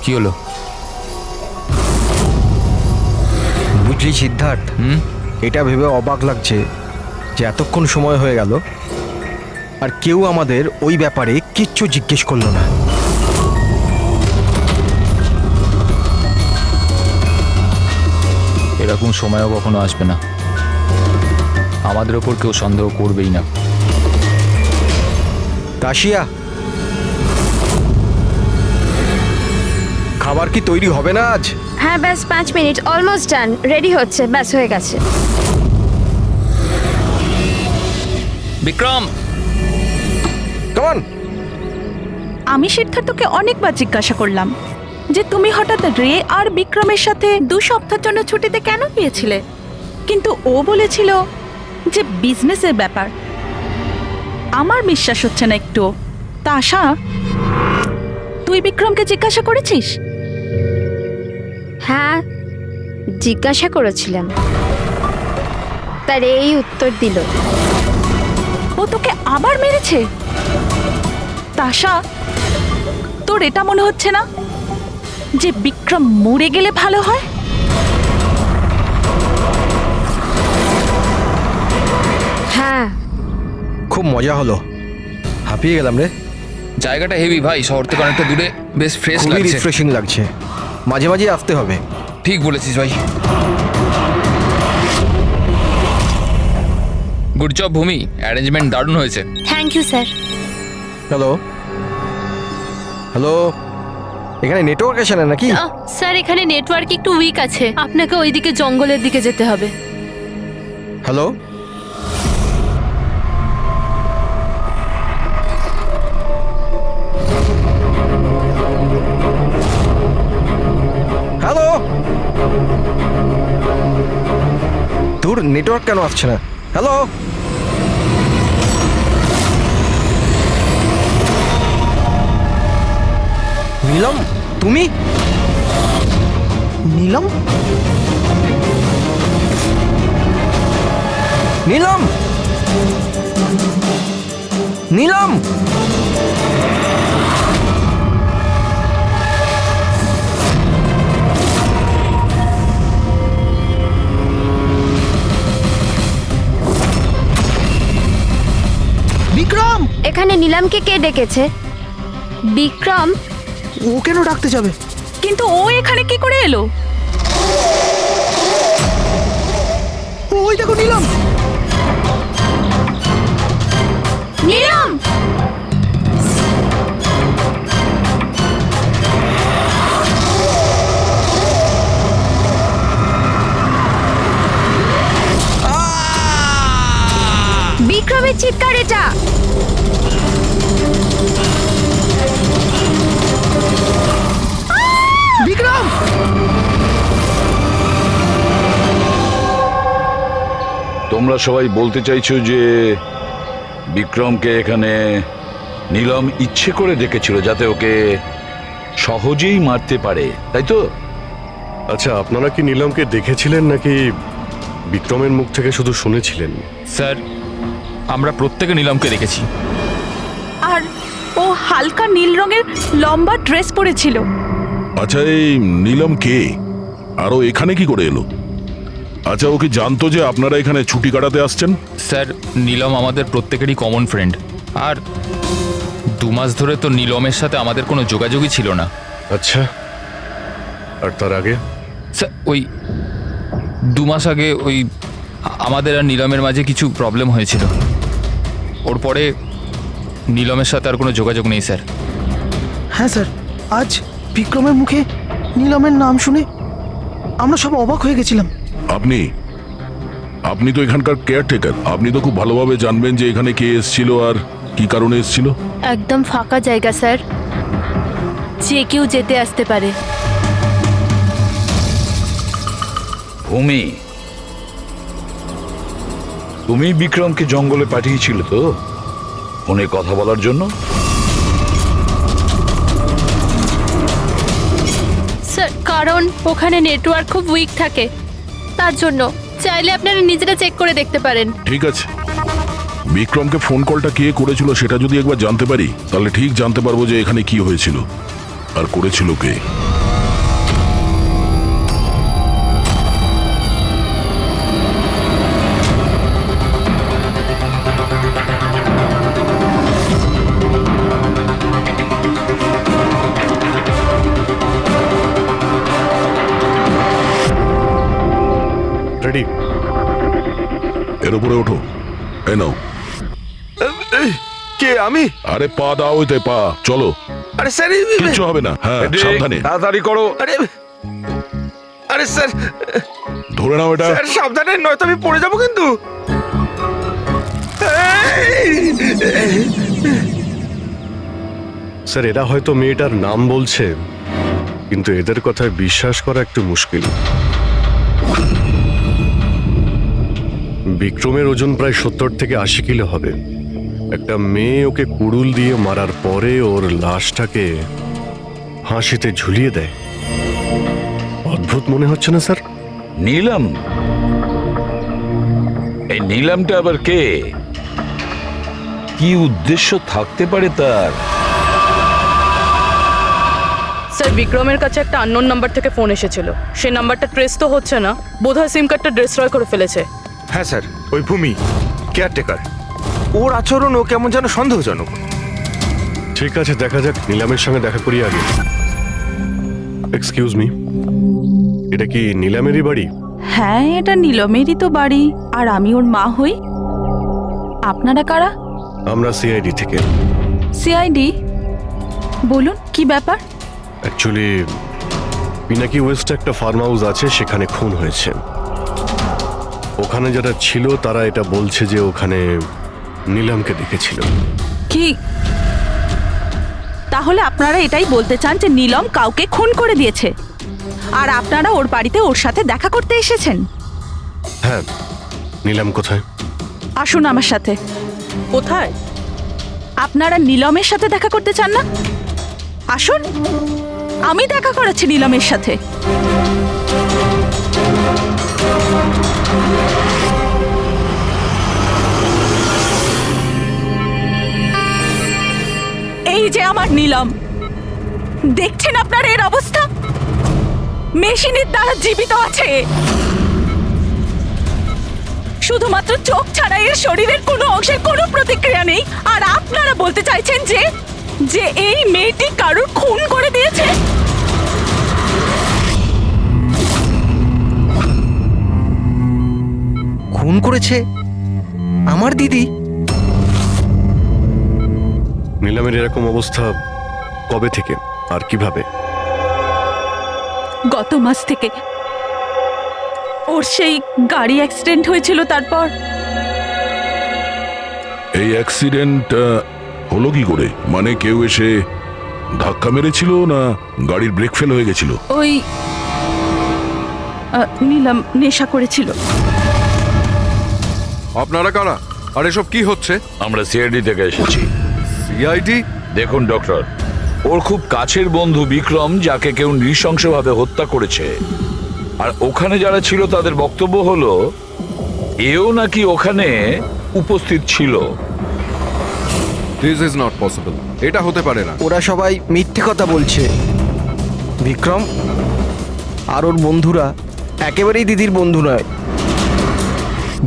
কি হলো? বুঝলি সিদ্ধার্থ, এটা ভেবে অবাক লাগছে যে এতক্ষণ সময় হয়ে গেল আর কেউ আমাদের ওই ব্যাপারে কিচ্ছু জিজ্ঞেস করলো না। এরকম সময়ও কখনো আসবে না, আমাদের ওপর কেউ সন্দেহ করবেই না। তাশিয়া, খাবার কি তৈরি হবে না আজ? হ্যাঁ ব্যাস 5 মিনিট, অলমোস্ট ডান, রেডি হচ্ছে, ব্যাস হয়ে গেছে। Vikram, come on. আমি সিদ্ধার্থকে অনেকবার জিজ্ঞাসা করলাম যে তুমি হঠাৎ রে আর বিক্রমের সাথে 2 সপ্তাহের জন্য ছুটিতে কেন গিয়েছিলে, কিন্তু ও বলেছিল যে বিজনেসের ব্যাপার। আমার বিশ্বাস হচ্ছে না একটু। তা আশা, তুই বিক্রমকে জিজ্ঞাসা করেছিস? হ্যাঁ জিজ্ঞাসা করেছিলাম, তার এই উত্তর দিল। ও তোকে আবার মেরেছে? তাশা, তোর এটা মনে হচ্ছে না যে বিক্রম মরে গেলে ভালো হয়? হ্যাঁ খুব মজা হলো, হাঁপিয়ে গেলাম রে। জায়গাটা হেভি ভাই, শহর থেকে অনেকটা দূরে, বেশ ফ্রেশ খুবই লাগছে। রিফ্রেশিং লাগছে, মাঝে মাঝে আসতে হবে। ঠিক বলেছিস ভাই। গুড জব ভূমি, অ্যারেঞ্জমেন্ট দারুণ হয়েছে। Thank you sir. Hello hello, এখানে নেটওয়ার্ক আসে না নাকি? স্যার এখানে নেটওয়ার্ক একটু উইক আছে, আপনাকে ওইদিকে জঙ্গলের দিকে যেতে হবে। হ্যালো হ্যালো, দূর নেটওয়ার্ক কেন আসছে না? হ্যালো নীলম, তুমি? নীলম, নীলম, নীলম, বিক্রম! এখানে নিলামকে কে ডেকেছে? বিক্রম? ও কেন ডাকতে যাবে? কিন্তু ও এখানে কি করে এলো? ওই দেখো নিলাম। নিলাম! বিক্রমের চিৎকার এটা। বিক্রম! তোমরা সবাই বলতে চাইছো যে বিক্রমকে এখানে নীলম ইচ্ছে করে ডেকেছিল যাতে ওকে সহজেই মারতে পারে, তাই তো? আচ্ছা, আপনারা কি নীলমকে দেখেছিলেন নাকি বিক্রমের মুখ থেকে শুধু শুনেছিলেন? স্যার, আমরা প্রত্যেকে নিলামকে দেখেছি। আর ও হালকা নীল রঙের লম্বা ড্রেস পরেছিল। আচ্ছা, এই নীলম কে আর ও এখানে কি করে এলো? আচ্ছা, ও কি জানতো যে আপনারা এখানে ছুটি কাটাতে আসছেন? স্যার, নীলম আমাদের প্রত্যেকেরই কমন ফ্রেন্ড, আর 2 মাস ধরে তো নীলমের সাথে আমাদের কোনো যোগাযোগই ছিল না। আচ্ছা, আর তার আগে? স্যার, ওই 2 মাস আগে ওই আমাদের আর নীলমের মাঝে কিছু প্রবলেম হয়েছিল। ওর পরে নীলমের সাথে আর কোনো যোগাযোগ নেই স্যার। হ্যাঁ স্যার, আজ বিক্রমের মুখে নিলামের নাম শুনে আমরা সব অবাক হয়ে গেছিলাম। আপনি তো এখানকার কেয়ারটেকার, আপনি তো খুব ভালোভাবে জানবেন যে এখানে কে এসেছিল আর কি কারণে এসেছিল। একদম ফাঁকা জায়গা স্যার, যে কেউ যেতে আসতে পারে। ভূমি, তুমি বিক্রমকে জঙ্গলে পাঠিয়েছিলে তো ফোনে কথা বলার জন্য? স্যার কারণ ওখানে নেটওয়ার্ক খুব উইক থাকে, তার জন্য। চাইলে আপনারা নিজেরা চেক করে দেখতে পারেন। ঠিক আছে, বিক্রমকে ফোন কলটা কে করেছিল সেটা যদি একবার জানতে পারি তাহলে ঠিক জানতে পারবো যে এখানে কি হয়েছিল আর করেছিল কে। রেডি? এর উপরে ওঠো। এই নাও। কে আমি? আরে পা দাও, ওইতে পা। চলো, আরে স্যার কিচ্ছু হবে না। হ্যাঁ, সাবধানে তাড়াতাড়ি করো। আরে আরে স্যার ধরে নাও এটা। স্যার সাবধানে, নয়তো আমি পড়ে যাবো কিন্তু। স্যার, এরা হয়তো মেয়েটার নাম বলছে, কিন্তু এদের কথায় বিশ্বাস করা একটু মুশকিল। বিক্রমের ওজন প্রায় 70 থেকে 80 কিলো হবে। একটা মেয়ে ওকে কুড়ুল দিয়ে মারার পরে ওর লাশটাকে ফাঁসিতে ঝুলিয়ে দেয়। অদ্ভুত মনে হচ্ছে না স্যার? নীলম? এই নীলমটা আবার কে? কি উদ্দেশ্য থাকতে পারে তার? স্যার, বিক্রমের কাছে একটা আননোন নাম্বার থেকে ফোন এসেছিল। সেই নাম্বারটা ট্রেস তো হচ্ছে না, বোধহয় সিম কার্ডটা ডিস্ট্রয় করে ফেলেছে। হ্যাঁ স্যার, ওই ভূমি কেয়ারটেকার, ওর আচরণও কেমন যেন সন্দেহজনক। ঠিক আছে, দেখা যাক। নীলামের সঙ্গে দেখা করি আগে। এক্সকিউজ মি, এটা কি নীলামেরই বাড়ি? হ্যাঁ, এটা নীলমেরই তো বাড়ি, আর আমি ওর মা হই। আপনারা কারা? আমরা সিআইডি থেকে। সিআইডি? বলুন, কি ব্যাপার? অ্যাকচুয়ালি পিনাকি ওয়েস্টে একটা ফার্ম হাউস আছে, সেখানে খুন হয়েছে। ওখানে যারা ছিল তারা এটা বলছে যে ওখানে নীলামকে দেখেছিল। কি? তাহলে আপনারা এটাই বলতে চান যে নীলম কাউকে খুন করে দিয়েছে, আর আপনারা ওর বাড়িতে ওর সাথে দেখা করতে এসেছেন? হ্যাঁ। নীলাম কোথায়? আসুন আমার সাথে। কোথায়? আপনারা নীলমের সাথে দেখা করতে চান না? আসুন, আমি দেখা করাচ্ছি নীলমের সাথে। এই যে আমার নীলম, দেখছেন আপনারা এর অবস্থা? মেশিনের দ্বারা জীবিত আছে, শুধুমাত্র চোখ ছাড়া এর শরীরের কোনো অংশের কোনো প্রতিক্রিয়া নেই। আর আপনারা বলতে চাইছেন যে যে এই মেয়েটি কারোর খুন করে দিয়েছে? খুন করেছে আমার দিদি? নীলামের এরকম অবস্থা কবে থেকে আর কিভাবে? গত মাস থেকে। ওর সেই গাড়ি অ্যাক্সিডেন্ট হয়েছিল, তারপর। এই অ্যাক্সিডেন্ট হলো কি করে? মানে কেউ এসে ধাক্কা মেরেছিল, না গাড়ির ব্রেক ফেল হয়ে গেছিল? ওই নীলম নেশা করেছিল। আপনারা কারা? আর এসব কি হচ্ছে? আমরা সিআইডি থেকে এসেছি। সিআইডি? দেখুন ডক্টর, ওর খুব কাছের বন্ধু বিক্রম, যাকে কেউ নৃশংসভাবে হত্যা করেছে। আর ওখানে যারা ছিল তাদের বক্তব্য হলো এও নাকি ওখানে উপস্থিত ছিল। This is not possible. এটা হতে পারে না। ওরা সবাই মিথ্যে কথা বলছে। বিক্রম আর ওর বন্ধুরা একেবারেই দিদির বন্ধু নয়,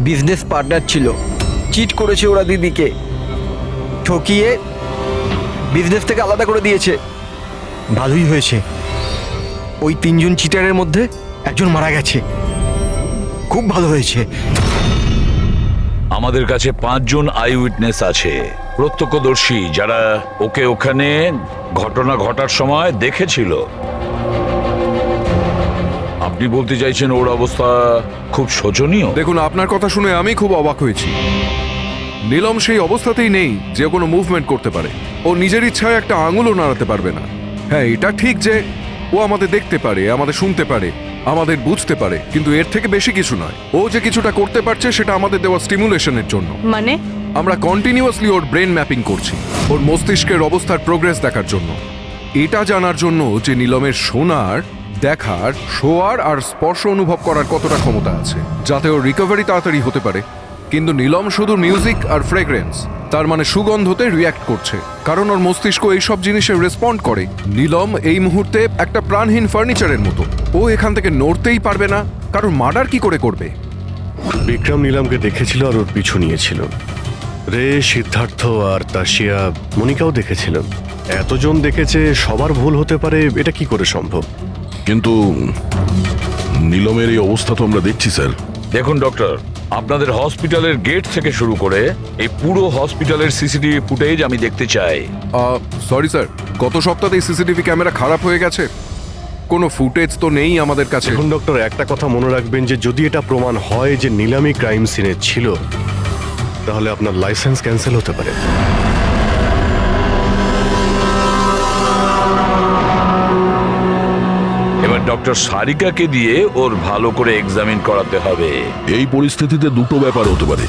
বিজনেস পার্টনার ছিল। চিট করেছে ওরা দিদিকে, ঠকিয়ে বিজনেস থেকে আলাদা করে দিয়েছে। ভালোই হয়েছে, ওই 3 জন চিটারের মধ্যে একজন মারা গেছে। খুব ভালো হয়েছে। আমাদের কাছে 5 জন আই উইটনেস আছে, প্রত্যক্ষদর্শী, যারা ওকে ওখানে ঘটনা ঘটার সময় দেখেছিল। আপনি বলতে চাইছেন ওর অবস্থা খুব শোচনীয়? দেখুন, আপনার কথা শুনে আমি খুব অবাক হয়েছি। নীলম সেই অবস্থাতেই নেই যে কোনো মুভমেন্ট করতে পারে। ও নিজের ইচ্ছায় একটা আঙুলও নাড়াতে পারবে না। হ্যাঁ, এটা ঠিক যে ও আমাদের দেখতে পারে, আমাদের শুনতে পারে, আমাদের বুঝতে পারে, কিন্তু এর থেকে বেশি কিছু নয়। ও যে কিছুটা করতে পারছে সেটা আমাদের দেওয়া স্টিমুলেশনের জন্য। মানে? আমরা কন্টিনিউয়াসলি ওর ব্রেন ম্যাপিং করছি, ওর মস্তিষ্কের অবস্থার প্রোগ্রেস দেখার জন্য। এটা জানার জন্য যে নীলমের শোনার, দেখার, শোয়ার আর স্পর্শ অনুভব করার কতটা ক্ষমতা আছে, যাতে ওর রিকভারি তাড়াতাড়ি হতে পারে। কিন্তু নীলম শুধু মিউজিক আর ফ্রেগ্রেন্স, তার মানে সুগন্ধতে রিয়্যাক্ট করছে, কারণ ওর মস্তিষ্ক এইসব জিনিসে রেসপন্ড করে। নীলম এই মুহূর্তে একটা প্রাণহীন ফার্নিচারের মতো। ও এখান থেকে নড়তেই পারবে না, কারণ মার্ডার কি করে করবে? বিক্রম নীলামকে দেখেছিল আর ওর পিছু নিয়েছিল। রে, সিদ্ধার্থ আর তাশিয়া, মনিকাও দেখেছিল। এতজন দেখেছে, সবার ভুল হতে পারে, এটা কি করে সম্ভব? কিন্তু নীলমের এই অবস্থা তো আমরা দেখছি স্যার। দেখুন ডক্টর, আপনাদের হসপিটালের গেট থেকে শুরু করে এই পুরো হসপিটালের সিসিটিভি ফুটেজ আমি দেখতে চাই। সরি স্যার, গত সপ্তাহে সিসিটিভি ক্যামেরা খারাপ হয়ে গেছে, কোনো ফুটেজ তো নেই আমাদের কাছে। এখন ডক্টর একটা কথা মনে রাখবেন যে যদি এটা প্রমাণ হয় যে নিলামি ক্রাইম সিনে ছিল, তাহলে আপনার লাইসেন্স ক্যান্সেল হতে পারে। এবার ডক্টর সারিকাকে দিয়ে ওর ভালো করে এক্সামিন করাতে হবে। এই পরিস্থিতিতে দুটো ব্যাপার হতে পারে।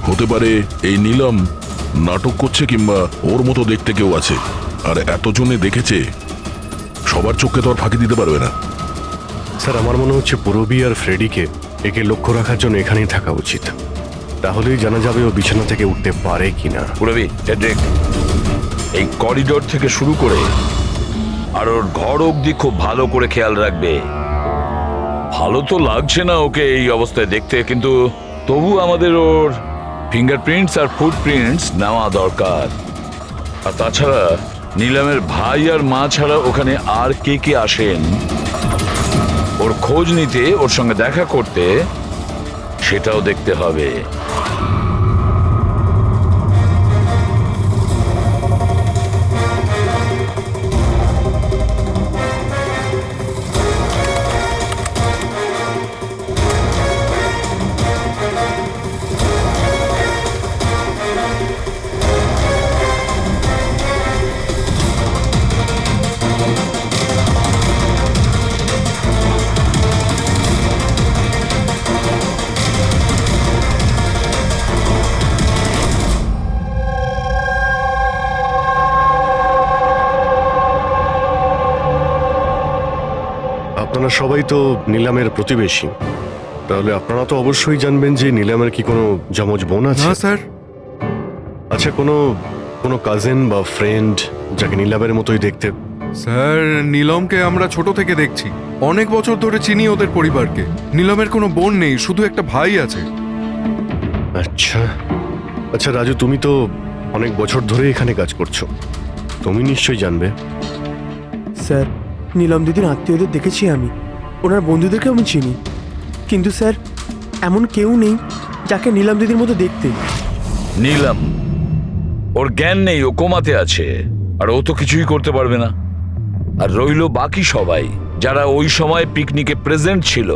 হতে পারে এই নীলম নাটক করছে, কিংবা ওর মতো দেখতে কেউ আছে, আর এতজনে দেখেছে, সবার চোখে তো আর ফাঁকি দিতে পারবে না। স্যার, আমার মনে হচ্ছে পুরবি আর ফ্রেডিকে একে লক্ষ্য রাখার জন্য এখানেই থাকা উচিত। তাহলেই জানা যাবে ও বিছানা থেকে উঠতে পারে কিনা। পুরবি, হেড্রিক, এই করিডোর থেকে শুরু করে আর ওর ঘর অবধি খুব ভালো করে খেয়াল রাখবে। ভালো তো লাগছে না ওকে এই অবস্থায় দেখতে, কিন্তু তবু আমাদের ওর ফিঙ্গারপ্রিন্টস আর ফুটপ্রিন্টস নেওয়া দরকার। আর তাছাড়া নীলামের ভাই আর মা ছাড়া ওখানে আর কে কে আসেন ওর খোঁজ নিতে, ওর সঙ্গে দেখা করতে, সেটাও দেখতে হবে। আপনারা সবাই তো নিলামের প্রতিবেশী, তাহলে আপনারা তো অবশ্যই জানবেন যে নিলামের কি কোনো যমজ বোন আছে? না স্যার। আচ্ছা, কোনো কোনো কাজিন বা ফ্রেন্ড যাকে নিলামের মতোই দেখতে? স্যার, নীলমকে আমরা ছোট থেকে দেখছি, অনেক বছর ধরে চিনি ওদের পরিবারকে। নীলমের কোনো বোন নেই, শুধু একটা ভাই আছে। আচ্ছা আচ্ছা রাজু, তুমি তো অনেক বছর ধরে এখানে কাজ করছো, তুমি নিশ্চয়ই জানবে। স্যার, নীলম দিদির আত্মীয়দের দেখেছি আমি, ওনার বন্ধুদেরকেও আমি চিনি, কিন্তু স্যার এমন কেউ নেই যাকে নীলম দিদির মতো দেখতে। নীলম, ওর জ্ঞান নেই, ও কোমাতে আছে, আর ও তো কিছুই করতে পারবে না। আর রইল বাকি সবাই যারা ওই সময় পিকনিকে প্রেজেন্ট ছিল।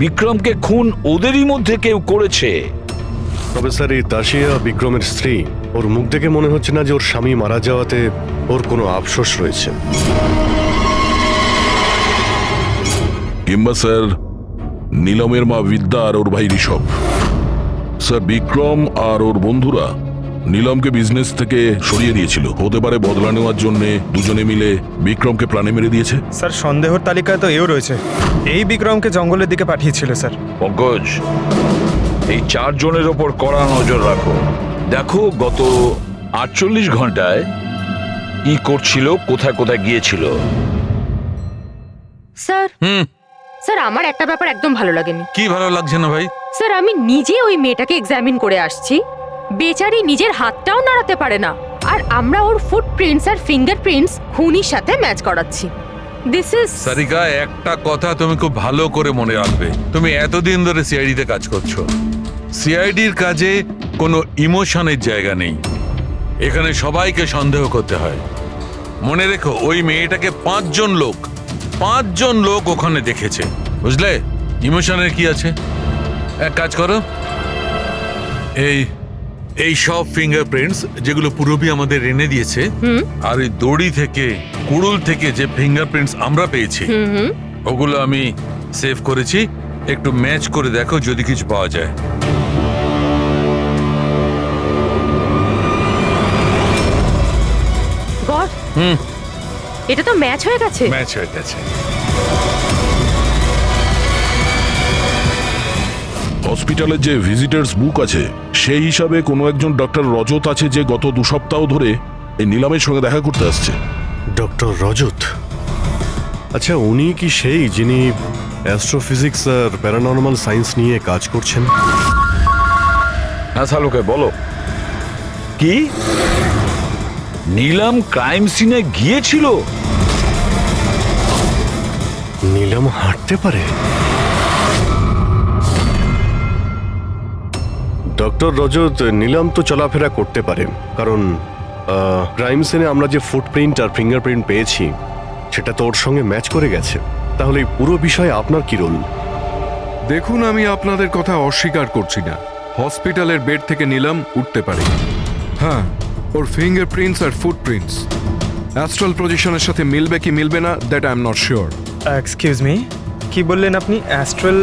বিক্রমকে খুন ওদেরই মধ্যে কেউ করেছে। তবে স্যার, এই তাসিয়া বিক্রমের স্ত্রী, ওর মুখ দেখে মনে হচ্ছে না যে ওর স্বামী মারা যাওয়াতে ওর কোনো আফসোস রয়েছে। কিংবা স্যার নীলমের মা বিদ্যা আর ওর ভাই ঋষভ। স্যার, বিক্রম আর ওর বন্ধুরা নীলমকে বিজনেস থেকে সরিয়ে দিয়েছিল। হতে পারে বদলা নেওয়ার জন্য দুজনে মিলে বিক্রমকে প্রাণে মেরে দিয়েছে। স্যার, সন্দেহর তালিকায় তো এও রয়েছে, এই বিক্রমকে জঙ্গলের দিকে পাঠিয়েছিল স্যার। পঙ্কজ, এই 4 জনের ওপর কড়া নজর রাখো। দেখো গত 48 ঘন্টায় কি করছিল, কোথায় কোথায় গিয়েছিল। স্যার, স্যার আমার একটা ব্যাপার একদম ভালো লাগেনি। কি ভালো লাগছে না ভাই? স্যার, আমি নিজে ওই মেয়েটাকে এক্সামিন করে আসছি, বেচারি নিজের হাতটাও নাড়াতে পারে না, আর আমরা ওর ফুটপ্রিন্টস আর ফিঙ্গারপ্রিন্টস খুনির সাথে ম্যাচ করাচ্ছি। দিস ইজ সারিকা, একটা কথা তুমি খুব ভালো করে মনে রাখবে। তুমি এতদিন ধরে সিআইডিতে কাজ করছো, সিআইডির কাজে কোনো ইমোশনের জায়গা নেই। এখানে সবাইকে সন্দেহ করতে হয়। মনে রেখো, ওই মেয়েটাকে 5 জন লোক ওখানে দেখেছে, বুঝলে? ইমোশনের কি আছে? এক কাজ করো, এই সব ফিঙ্গারপ্রিন্টস যেগুলো পুরবি আমাদের এনে দিয়েছে, আর এই দড়ি থেকে, কুড়ুল থেকে যে ফিঙ্গারপ্রিন্টস আমরা পেয়েছি, ওগুলো আমি সেভ করেছি। একটু ম্যাচ করে দেখো যদি কিছু পাওয়া যায়। গড, এটা তো ম্যাচ হয়ে গেছে। ম্যাচ হয়ে গেছে। হসপিটালের যে ভিজিটার্স বুক আছে, সেই হিসাবে কোনো একজন ডক্টর রজত আছে যে গত 2 সপ্তাহ ধরে এই নিলামের সঙ্গে দেখা করতে আসছে। ডক্টর রজত? আচ্ছা, উনি কি সেই যিনি অ্যাস্ট্রোফিজিক্স আর প্যারানর্মাল সায়েন্স নিয়ে কাজ করছেন? হ্যাঁ সালুকে বলো, কি নীলম ক্রাইম সিনে গিয়েছিল? নীলম হাঁটতে পারে? ডক্টর রজত, নীলাম তো চলাফেরা করতে পারে, কারণ ক্রাইম সিনে আমরা যে ফুটপ্রিন্ট আর ফিঙ্গারপ্রিন্ট পেয়েছি সেটা তো ওর সঙ্গে ম্যাচ করে গেছে। তাহলে এই পুরো বিষয়ে আপনার কি রোল? দেখুন, আমি আপনাদের কথা অস্বীকার করছি না। হসপিটালের বেড থেকে নিলাম উঠতে পারে। হ্যাঁ, ওর ফিঙ্গারপ্রিন্টস আর ফুটপ্রিন্টস অ্যাস্ট্রাল পজিশনের সাথে মিলবে কি মিলবে না, that I am not sure. Excuse me, কি বললেন আপনি? Astral,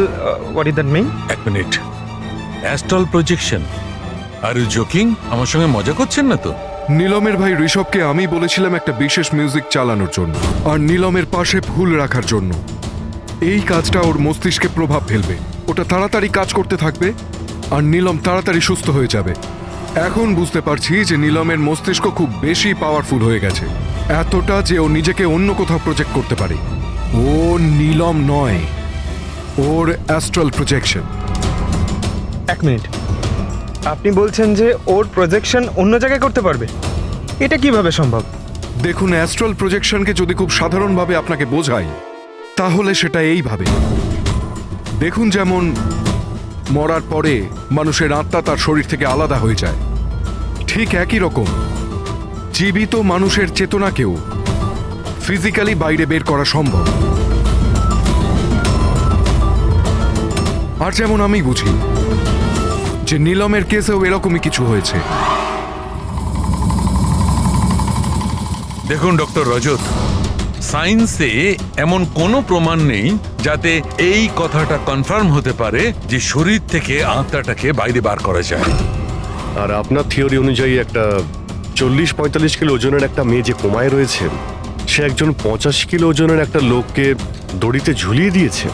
what is that mean? এক minute, astral projection? Are you joking? আমার সঙ্গে মজা করছেন না তো? নীলমের ভাই ঋষভকে আমি বলেছিলাম একটা বিশেষ মিউজিক চালানোর জন্য আর নীলমের পাশে ফুল রাখার জন্য। এই কাজটা ওর মস্তিষ্কে প্রভাব ফেলবে, ওটা তাড়াতাড়ি কাজ করতে থাকবে আর নীলম তাড়াতাড়ি সুস্থ হয়ে যাবে। এখন বুঝতে পারছি যে নীলমের মস্তিষ্ক খুব বেশি পাওয়ারফুল হয়ে গেছে, এতটা যে ও নিজেকে অন্য কোথাও প্রজেক্ট করতে পারে। ও নীলম নয়, ওর অ্যাস্ট্রাল প্রজেকশন। এক মিনিট, আপনি বলছেন যে ওর প্রজেকশন অন্য জায়গায় করতে পারবে? এটা কিভাবে সম্ভব? দেখুন, অ্যাস্ট্রাল প্রজেকশনকে যদি খুব সাধারণভাবে আপনাকে বোঝাই তাহলে সেটা এইভাবে। দেখুন, যেমন মরার পরে মানুষের আত্মা তার শরীর থেকে আলাদা হয়ে যায়, ঠিক একই রকম জীবিত মানুষের চেতনাকেও ফিজিক্যালি বাইরে বের করা সম্ভব। আর যেমন আমি বুঝি যে নীলমের কেসেও এরকমই কিছু হয়েছে। দেখুন ডক্টর রজত, সায়েন্সে এমন কোনো প্রমাণ নেই যাতে এই কথাটা কনফার্ম হতে পারে যে শরীর থেকে আত্মাটাকে বাইরে বার করা যায়। আর আপনার থিওরি অনুযায়ী একটা 40-45 কিলো ওজনের একটা মেয়ে যে কোমায় রয়েছে, সে একজন 85 কিলো ওজনের একটা লোককে দড়িতে ঝুলিয়ে দিয়েছে।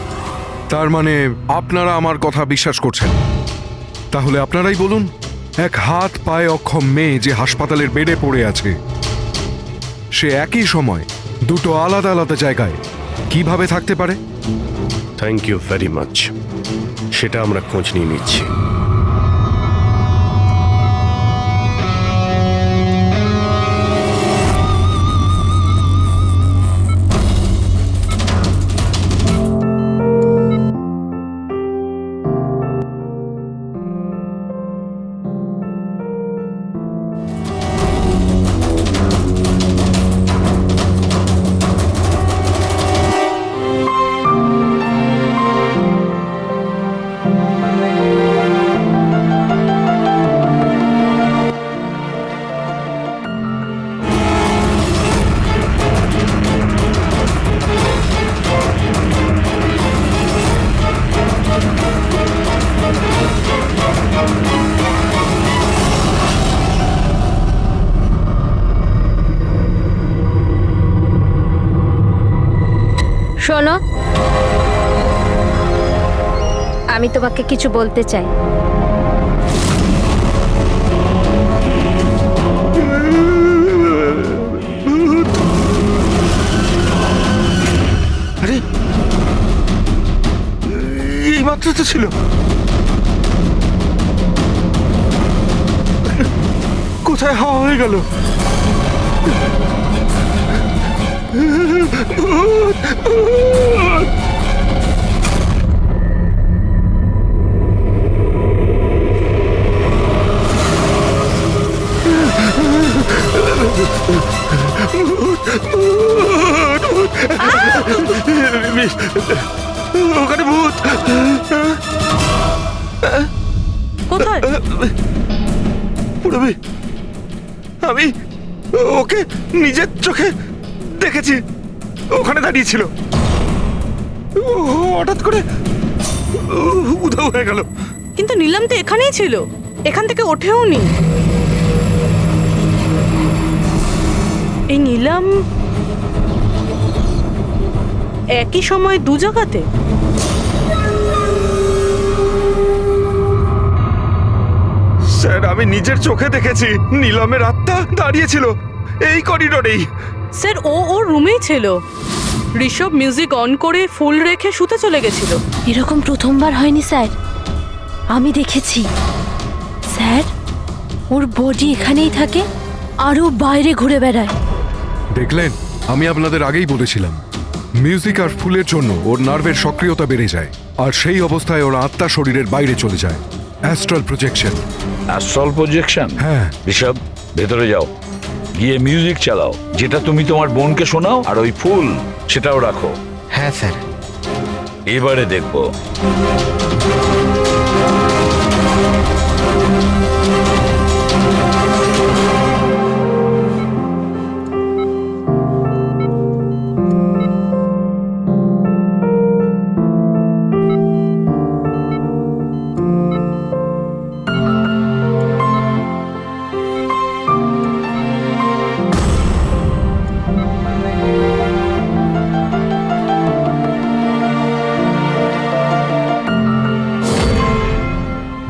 তার মানে আপনারা আমার কথা বিশ্বাস করছেন? তাহলে আপনারাই বলুন, এক হাত পায়ে অক্ষম মেয়ে যে হাসপাতালের বেডে পড়ে আছে, সে একই সময় দুটো আলাদা আলাদা জায়গায় কিভাবে থাকতে পারে? থ্যাংক ইউ ভেরি মাচ, সেটা আমরা খোঁজ নিয়ে নিচ্ছি। শোনো, আমি তোমাকে কিছু বলতে চাই। আরে, এই মাত্র তো ছিল। কোথায় হাওয়া হয়ে গেল? ওখানে ভূত। কোথায়? পুরবি, আমি ওকে নিজের চোখে দেখেছি, ওখানে দাঁড়িয়ে ছিল, হঠাৎ করে উধাও হয়ে গেল। কিন্তু নীলাম তো এখানেই ছিল, এখান থেকে ওঠেও নি। এই নীলাম একই সময় দু জায়গাতে? স্যার, আমি নিজের চোখে দেখেছি নীলমের আত্মা দাঁড়িয়েছিল এই করিডোরেই। স্যার, ও ওর রুমেই ছিল। ঋষভ মিউজিক অন করে ফুল রেখে শুতে চলে গেছিল। এরকম প্রথমবার হয়নি স্যার, আমি দেখেছি। স্যার, ওর বডি এখানেই থাকে আর ও বাইরে ঘুরে বেড়ায়। দেখলেন, আমি আপনাদের আগেই বলেছিলাম, মিউজিক আর ফুলের জন্য ওর নার্ভের সক্রিয়তা বেড়ে যায় আর সেই অবস্থায় ওর আত্মা শরীরের বাইরে চলে যায়। Astral projection. Astral projection? হ্যাঁ। ঋষভ, ভেতরে যাও, গিয়ে মিউজিক চালাও, যেটা তুমি তোমার বোনকে শোনাও, আর ওই ফুল সেটাও রাখো। হ্যাঁ স্যার। এবারে দেখবো।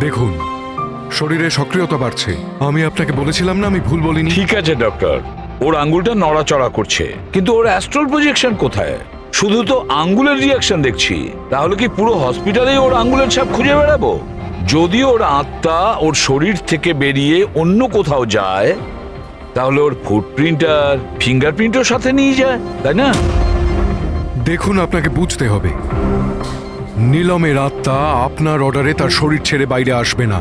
দেখুন, শরীরে সক্রিয়তা বাড়ছে। আমি আপনাকে বলেছিলাম না আমি ভুল বলিনি? ঠিক আছে ডক্টর, ওর আঙ্গুলটা নড়াচড়া করছে, কিন্তু ওর অ্যাস্ট্রাল প্রজেকশন কোথায়? শুধু তো আঙ্গুলের রিয়াকশন দেখছি। তাহলে কি পুরো হসপিটালেই ওর আঙ্গুলের ছাপ খুঁজে বেড়াবো? যদি ওর আত্মা ওর শরীর থেকে বেরিয়ে অন্য কোথাও যায়, তাহলে ওর ফুটপ্রিন্ট আর ফিঙ্গারপ্রিন্টও সাথে নিয়ে যায়, তাই না? দেখুন, আপনাকে বুঝতে হবে, নীলমের আত্মা আপনার অর্ডারে তার শরীর ছেড়ে বাইরে আসবে না।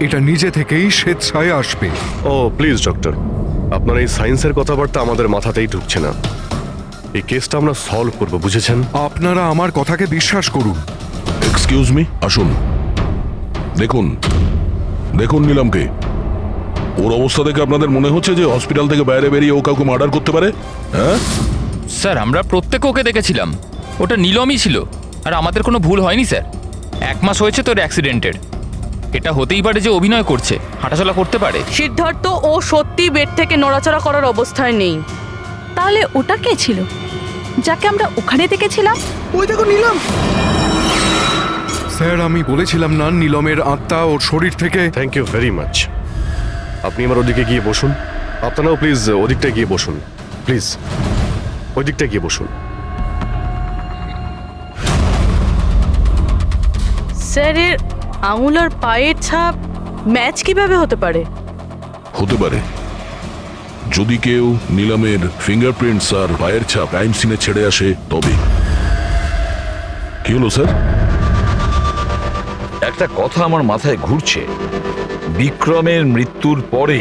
এটা নিজে থেকেই স্বেচ্ছায় আসবে। ও প্লিজ ডক্টর, আপনার এই সায়েন্সের কথাবার্তা আমাদের মাথাতেই ঢুকছে না। এই কেসটা আমরা সলভ করব, বুঝেছেন? আপনারা আমার কথাকে বিশ্বাস করুন। এক্সকিউজ মি, আসুন। দেখুন দেখুন নিলামকে। ওর অবস্থা দেখে আপনাদের মনে হচ্ছে যে হসপিটাল থেকে বাইরে বেরিয়ে ও কাউকে মার্ডার করতে পারে? হ্যাঁ স্যার, আমরা প্রত্যেকে ওকে দেখেছিলাম। ওটা নীলমই ছিল, আর আমাদের কোনো ভুল হয়নি স্যার। 1 মাস হয়েছে তোর অ্যাক্সিডেন্টের। এটা হতেই পারে যে অভিনয় করছে, হাঁটাচলা করতে পারে। সিদ্ধার্থ, ও সত্যি বেড থেকে নড়াচড়া করার অবস্থায় নেই। তাহলে ওটা কে ছিল যাকে আমরা ওখানে দেখেছিলাম? ওই দেখো নিলাম। স্যার, আমি বলেছিলাম না নীলমের আত্মা ওর শরীর থেকে। Thank you very much. আপনি আমার ওদিকে গিয়ে বসুন। আপনারাও প্লিজ ওদিকটা গিয়ে বসুন, প্লিজ ওই দিকটা গিয়ে বসুন। স্যার, এর আঙুল আর পায়ের ছাপ ম্যাচ কিভাবে হতে পারে? হতে পারে যদি কেউ নিলামের ফিঙ্গারপ্রিন্টস আর পায়ের ছাপ ক্রাইম সিনে ছেড়ে আসে তবে। কি হলো স্যার? একটা কথা আমার মাথায় ঘুরছে। বিক্রমের মৃত্যুর পরে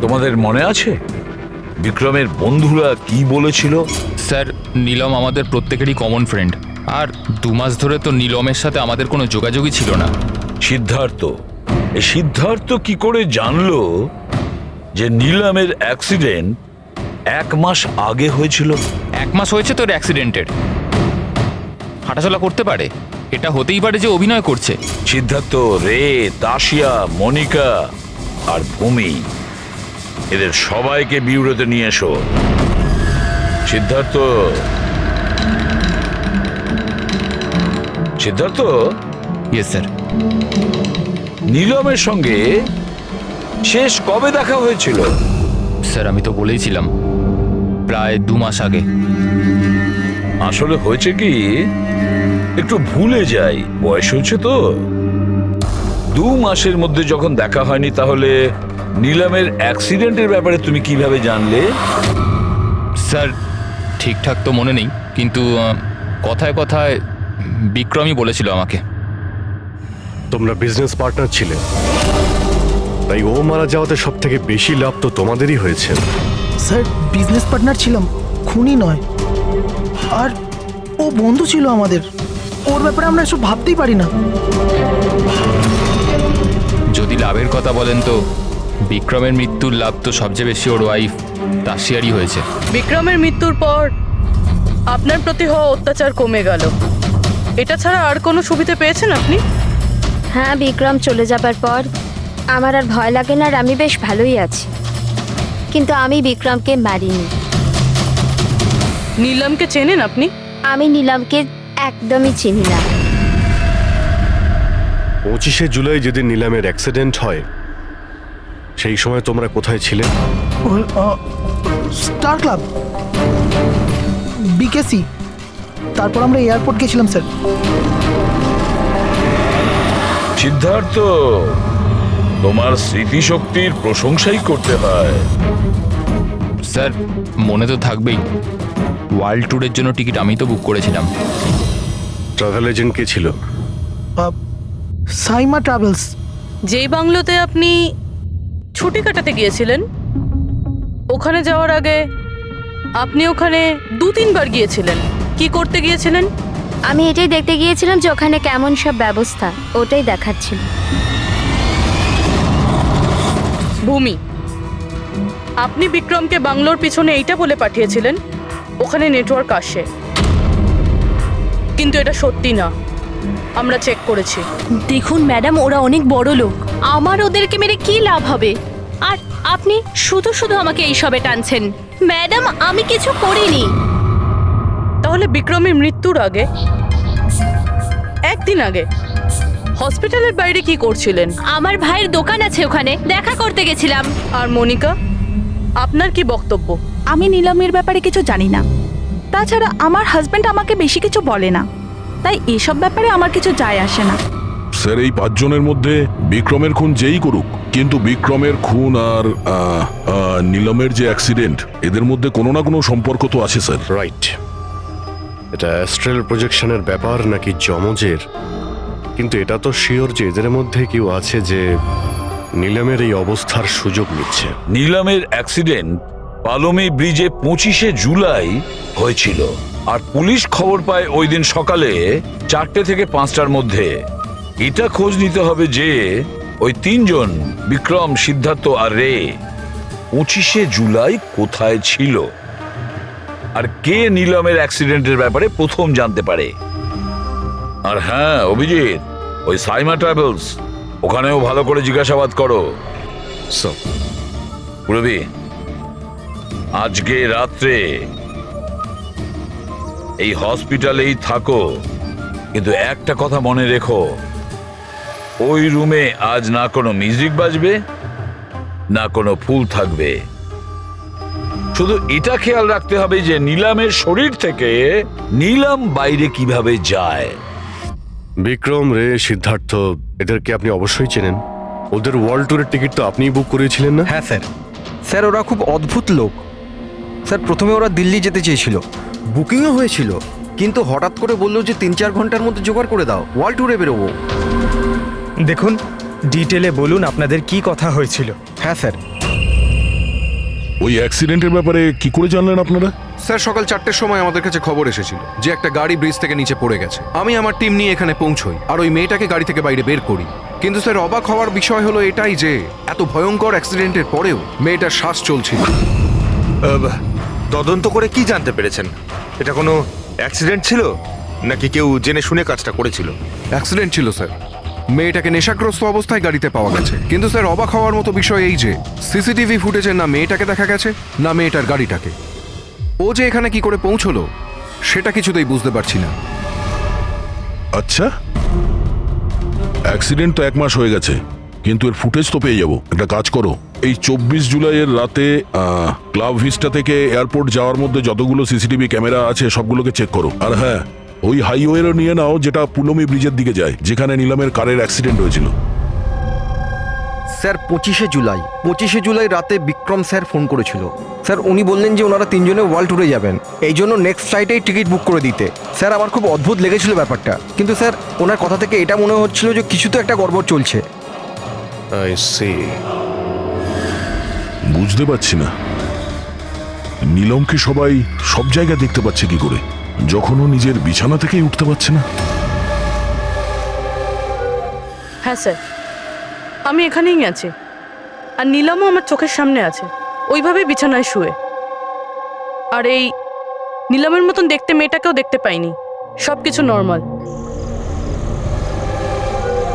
তোমাদের মনে আছে বিক্রমের বন্ধুরা কি বলেছিল? স্যার, নীলম আমাদের প্রত্যেকেরই কমন ফ্রেন্ড, আর 2 মাস ধরে তো নীলমের সাথে আমাদের কোনো যোগাযোগই ছিল না। সিদ্ধার্থ, এই সিদ্ধার্থ কি করে জানলো যে নীলমের অ্যাক্সিডেন্ট 1 মাস আগে হয়েছিল? 1 মাস হয়েছে তোর অ্যাক্সিডেন্টের। হাঁটাচলা করতে পারে, এটা হতেই পারে যে অভিনয় করছে। সিদ্ধার্থ, রে, তাশিয়া, মনিকা আর ভূমি, এদের সবাইকে বিউরোতে নিয়ে এসো। সিদ্ধার্থ, সিদ্ধার্থ। Yes sir. নীলমের সঙ্গে শেষ কবে দেখা হয়েছিল? স্যার, আমি তো বলেইছিলাম, প্রায় 2 মাস আগে। আসলে হয়েছে কি, একটু ভুলে যাই, বয়স হয়েছে তো। 2 মাসের মধ্যে যখন দেখা হয়নি, তাহলে নীলমের অ্যাক্সিডেন্টের ব্যাপারে তুমি কিভাবে জানলে? স্যার, ঠিকঠাক তো মনে নেই, কিন্তু কথায় কথায় বিক্রমই বলেছিল আমাকে। তোমরা বিজনেস পার্টনার ছিলে, তাই ও মারা যাওয়াতে সব থেকে বেশি লাভ তো তোমাদেরই হয়েছে। স্যার, বিজনেস পার্টনার ছিলাম, খুনি নয়। আর ও বন্ধু ছিল আমাদের। ওর ব্যাপারে আমরা এসব ভাবতেই পারি না। যদি লাভের কথা বলেন তো বিক্রমের মৃত্যুর লাভ তো সবচেয়ে বেশি ওর ওয়াইফ তাশিয়ারই হয়েছে। বিক্রমের মৃত্যুর পর আপনার প্রতি হওয়া অত্যাচার কমে গেল। এটা ছাড়া আর কোনো সুবিধা পেয়েছেন আপনি? হ্যাঁ, বিক্রম চলে যাবার পর আমার আর ভয় লাগে না, আর আমি বেশ ভালোই আছি। কিন্তু আমি বিক্রমকে মারিনি। নীলমকে চেনেন আপনি? আমি নীলমকে একদমই চিনি না। 25শে জুলাই যেদিন নিলামের অ্যাক্সিডেন্ট হয়, সেই সময় তোমরা কোথায় ছিলে? স্টার ক্লাব, বিকেসি, তারপর আমরা এয়ারপোর্ট গেছিলাম স্যার। সিদ্ধার্থ, তোমার স্মৃতিশক্তির প্রশংসাই করতে হয়। স্যার, মনে তো থাকবেই, ওয়ার্ল্ড ট্যুরের জন্য টিকিট আমি তো বুক করেছিলাম। ট্রাভেল এজেন্ট কে ছিল? সাইমা ট্রাভেলস। যেই বাংলোতে আপনি ছুটি কাটাতে গিয়েছিলেন, ওখানে যাওয়ার আগে আপনি ওখানে 2-3 বার গিয়েছিলেন। কি করতে গিয়েছিলেন? আমি এটাই দেখতে গিয়েছিলাম যে ওখানে কেমন সব ব্যবস্থা, ওটাই দেখাচ্ছিল। ভূমি, আপনি বিক্রমকে বাংলোর পিছনে এইটা বলে পাঠিয়েছিলেন ওখানে নেটওয়ার্ক আসে, কিন্তু এটা সত্যি না, আমরা চেক করেছি। দেখুন ম্যাডাম, ওরা অনেক বড় লোক, আমার ওদেরকে মেরে কি লাভ হবে? আর আপনি শুধু শুধু আমাকে এইসবে টানছেন। ম্যাডাম, আমি কিছু করিনি। তাহলে বিক্রমের মৃত্যুর আগে, একদিন আগে হসপিটালের বাইরে কি করছিলেন? আমার ভাইয়ের দোকান আছে, ওখানে দেখা করতে গেছিলাম। আর মনিকা, আপনার কি বক্তব্য? আমি নিলামের ব্যাপারে কিছু জানি না। তাছাড়া আমার হাজবেন্ড আমাকে বেশি কিছু বলে না, তাই এসব ব্যাপারে আমার কিছু যায় আসে না। স্যার, এই 5 জনের মধ্যে বিক্রমের খুন যেই করুক, কিন্তু বিক্রমের খুন আর নিলমের যে অ্যাক্সিডেন্ট, এদের মধ্যে কোনো না কোনো সম্পর্ক তো আছে স্যার। রাইট। এটা অ্যাস্ট্রাল প্রজেকশনের ব্যাপার নাকি যমজের, কিন্তু এটা তো শিওর যে এদের মধ্যে কেউ আছে যে নিলামের এই অবস্থার সুযোগ নিচ্ছে। নিলামের অ্যাক্সিডেন্ট পালোমি ব্রিজে 25শে জুলাই হয়েছিল, আর পুলিশ খবর পায় ওই দিন সকালে 4টে থেকে 5টার মধ্যে। এটা খোঁজ নিতে হবে যে ওই 3 জন বিক্রম, সিদ্ধার্থ আর রে 25শে জুলাই কোথায় ছিল, আর কে নিলামের অ্যাক্সিডেন্টের ব্যাপারে প্রথম জানতে পারে। আর হ্যাঁ অভিজিৎ, ওই সাইমা ট্রাভেলস, ওখানেও ভালো করে জিজ্ঞাসাবাদ করো। পুরবি, আজকে রাত্রে এই হসপিটালেই থাকো, কিন্তু একটা কথা মনে রেখো, ওই রুমে আজ না কোনো মিউজিক বাজবে, না কোনো ফুল থাকবে। শুধু এটা খেয়াল রাখতে হবে যে নিলামের শরীর থেকে নিলাম বাইরে কিভাবে যায়। বিক্রম, রে, সিদ্ধার্থ, এদেরকে আপনি অবশ্যই চেনেন। ওদের ওয়ার্ল্ড ট্যুরের টিকিট তো আপনিই বুক করিয়েছিলেন না? হ্যাঁ স্যার। স্যার, ওরা খুব অদ্ভুত লোক। স্যার, প্রথমে ওরা দিল্লি যেতে চেয়েছিল, বুকিংও হয়েছিল, কিন্তু হঠাৎ করে বললো যে 3-4 ঘন্টার মধ্যে জোগাড় করে দাও, ওয়ার্ল্ড ট্যুরে বেরোবো। দেখুন, ডিটেলে বলুন আপনাদের কি কথা হয়েছিল। হ্যাঁ স্যার। ওই অ্যাক্সিডেন্টের ব্যাপারে কি করে জানলেন আপনারা? স্যার, সকাল 4টের সময় আমাদের কাছে খবর এসেছিল যে একটা গাড়ি ব্রিজ থেকে নিচে পড়ে গেছে। আমি আমার টিম নিয়ে এখানে পৌঁছই আর ওই মেয়েটাকে গাড়ি থেকে বাইরে বের করি। কিন্তু স্যার, অবাক হওয়ার বিষয় হলো এটাই যে এত ভয়ঙ্কর অ্যাক্সিডেন্টের পরেও মেয়েটার শ্বাস চলছিল। তদন্ত করে কি জানতে পেরেছেন? এটা কোনো অ্যাক্সিডেন্ট ছিল নাকি কেউ জেনে শুনে কাজটা করেছিল? অ্যাক্সিডেন্ট ছিল স্যার। মেয়েটাকে নেশাগ্রস্ত অবস্থায় গাড়িতে পাওয়া গেছে। কিন্তু স্যার, অবাক হওয়ার মতো বিষয় এই যে সিসিটিভি ফুটেজে না মেয়েটাকে দেখা গেছে, না মেয়েটার গাড়িটাকে। ও যে এখানে কি করে পৌঁছলো সেটা কিছুতেই বুঝতে পারছি না। আচ্ছা, অ্যাক্সিডেন্ট তো 1 মাস হয়ে গেছে, কিন্তু এর ফুটেজ তো পেয়ে যাবো। একটা কাজ করো, এই 24 জুলাইয়ের রাতে ক্লাব ভিস্টা থেকে এয়ারপোর্ট যাওয়ার মধ্যে যতগুলো সিসিটিভি ক্যামেরা আছে সবগুলোকে চেক করো। আর হ্যাঁ, ওই হাইওয়েরও নিয়ে নাও যেটা পুলমি ব্রিজের দিকে যায়, যেখানে নিলামের কারের অ্যাক্সিডেন্ট হয়েছিল। স্যার, 25শে জুলাই রাতে বিক্রম স্যার ফোন করেছিল। স্যার, উনি বললেন যে ওনারা 3 জনে ওয়ার্ল্ড ট্যুরে যাবেন, এই জন্য নেক্সট ফ্লাইটেই টিকিট বুক করে দিতে। স্যার, আমার খুব অদ্ভুত লেগেছিল ব্যাপারটা, কিন্তু স্যার ওনার কথা থেকে এটা মনে হচ্ছিল যে কিছু তো একটা গড়বড় চলছে। বুঝতে পারছি না নিলমকে সবাই সব জায়গায় দেখতে পাচ্ছে কি করে, যখন ও নিজের বিছানা থেকেই উঠতে পারছে না। হ্যাঁ স্যার, আমি এখানেই আছি, আর নীলামও আমার চোখের সামনে আছে, ওইভাবে বিছানায় শুয়ে। আর এই নীলামের মতন দেখতে মেয়েটাকেও দেখতে পাইনি, সবকিছু নর্মাল।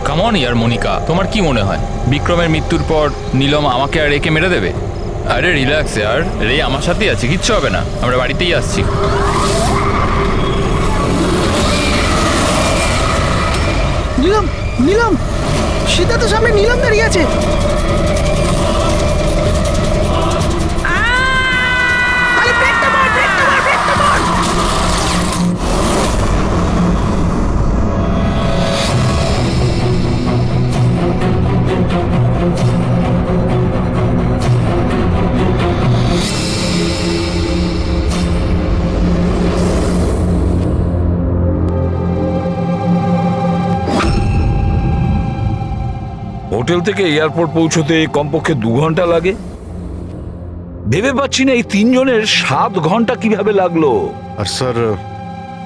কাম অন ইয়ার মনিকা, তোমার কি মনে হয় বিক্রমের মৃত্যুর পর নীলম আমাকে আর রেকে মেরে দেবে? আরে রিল্যাক্স ইয়ার, রে আমার সাথেই আছে, কিচ্ছু হবে না, আমরা বাড়িতেই আসছি। নীলম, নীলম, সিদ্ধার্থ সামনে নীলম দাঁড়িয়ে আছে। হোটেল থেকে এয়ারপোর্ট পৌঁছতে কমপক্ষে 2 ঘন্টা লাগে। ভেবে পাচ্ছি না এই 3 জনের 7 ঘন্টা কিভাবে লাগলো। আর স্যার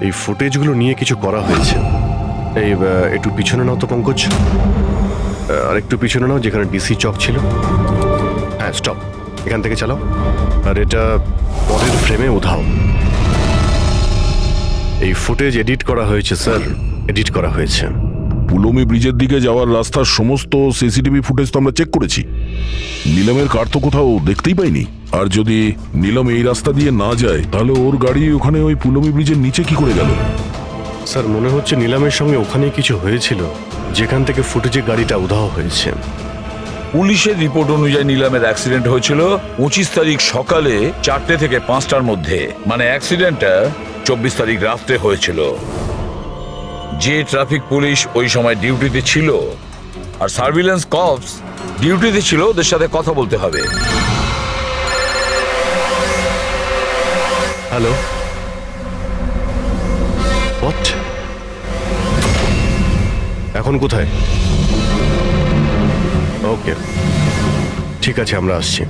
এই ফুটেজগুলো নিয়ে কিছু করা হয়েছে। এই একটু পিছনে নাও তো পঙ্কজ, আর একটু পিছনে নাও যেখানে ডিসি চক ছিল। হ্যাঁ স্টপ, এখান থেকে চালাও। আর এটা পরের ফ্রেমে উধাও। এই ফুটেজ এডিট করা হয়েছে স্যার, এডিট করা হয়েছে। পুলমি ব্রিজের দিকে যাওয়ার রাস্তার সমস্ত সিসিটিভি ফুটেজ তো আমরা চেক করেছি। নীলমের কার তো কোথাও দেখতেই পাইনি। আর যদি নীলম এই রাস্তা দিয়ে না যায় তাহলে ওর গাড়ি ওখানে ওই পুলমি ব্রিজের নিচে কি করে গেল? স্যার মনে হচ্ছে নীলামের সঙ্গে ওখানেই কিছু হয়েছিল, যেখান থেকে ফুটেজে গাড়িটা উধাও হয়েছে। পুলিশের রিপোর্ট অনুযায়ী নীলামের অ্যাক্সিডেন্ট হয়েছিল 25 তারিখ সকালে 4টে থেকে 5টার মধ্যে, মানে অ্যাক্সিডেন্টটা 24 তারিখ রাত্রে হয়েছিল। যে ট্রাফিক পুলিশ ওই সময় ডিউটিতে ছিল আর সার্ভিলেন্স কপস ডিউটিতে ছিল, ওদের সাথে কথা বলতে হবে। Hello, what? এখন কোথায়? ওকে, ঠিক আছে, আমরা আসছি।